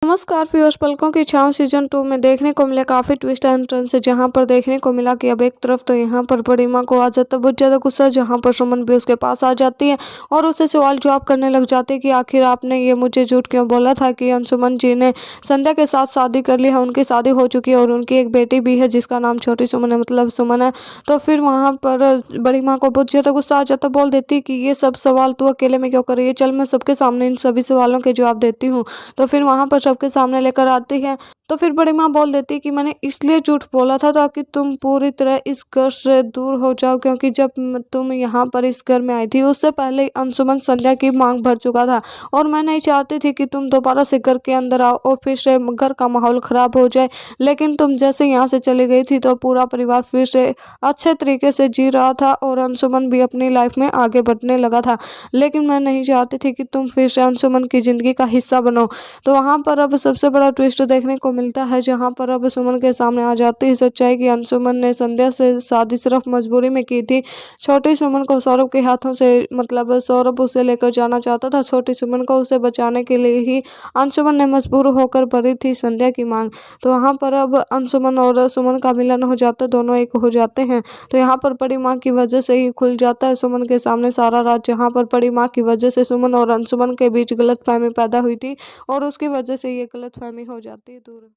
नमस्कार व्यूअर्स, पलकों की छाँव सीजन 2 में देखने को मिले काफ़ी ट्विस्ट एंड टर्न्स है, जहां पर देखने को मिला कि अब एक तरफ तो यहां पर बड़ी माँ को आ जाता बहुत ज़्यादा गुस्सा, जहां पर सुमन भी उसके पास आ जाती है और उसे सवाल जवाब करने लग जाती है कि आखिर आपने ये मुझे झूठ क्यों बोला था कि अंशुमन जी ने संध्या के साथ शादी कर ली है, उनकी शादी हो चुकी है और उनकी एक बेटी भी है जिसका नाम छोटी सुमन है, मतलब सुमन है। तो फिर वहाँ पर बड़ी माँ को बहुत ज़्यादा गुस्सा आ जाता, बोल देती है कि ये सब सवाल तू अकेले में क्यों कर रही है, चल मैं सबके सामने इन सभी सवालों के जवाब देती हूँ। तो फिर वहाँ पर सबके सामने लेकर आती है। तो फिर बड़ी माँ बोल देती है कि मैंने इसलिए झूठ बोला था ताकि तुम पूरी तरह इस घर से दूर हो जाओ, क्योंकि जब तुम यहाँ पर इस घर में आई थी उससे पहले अंशुमन संध्या की मांग भर चुका था और मैं नहीं चाहती थी कि तुम दोबारा से घर के अंदर आओ और फिर से घर का माहौल खराब हो जाए। लेकिन तुम जैसे यहाँ से चली गई थी तो पूरा परिवार फिर से अच्छे तरीके से जी रहा था और अंशुमन भी अपनी लाइफ में आगे बढ़ने लगा था। लेकिन मैं नहीं चाहती थी कि तुम फिर से अंशुमन की ज़िंदगी का हिस्सा बनो। तो वहाँ पर अब सबसे बड़ा ट्विस्ट देखने को मिलता है, जहाँ पर अब सुमन के सामने आ जाती है सच्चाई कि अंशुमन ने संध्या से शादी सिर्फ मजबूरी में की थी। छोटी सुमन को सौरभ के हाथों से, मतलब सौरभ उसे लेकर जाना चाहता था, छोटी सुमन को उसे बचाने के लिए ही अंशुमन ने मजबूर होकर भरी थी संध्या की मांग। तो वहाँ पर अब अंशुमन और सुमन का मिलन हो जाता है, दोनों एक हो जाते हैं। तो यहाँ पर बड़ी माँ की वजह से ही खुल जाता है सुमन के सामने सारा राज, जहाँ पर बड़ी माँ की वजह से सुमन और अंशुमन के बीच गलतफहमी पैदा हुई थी और उसकी वजह से ये गलतफहमी हो जाती है दूर।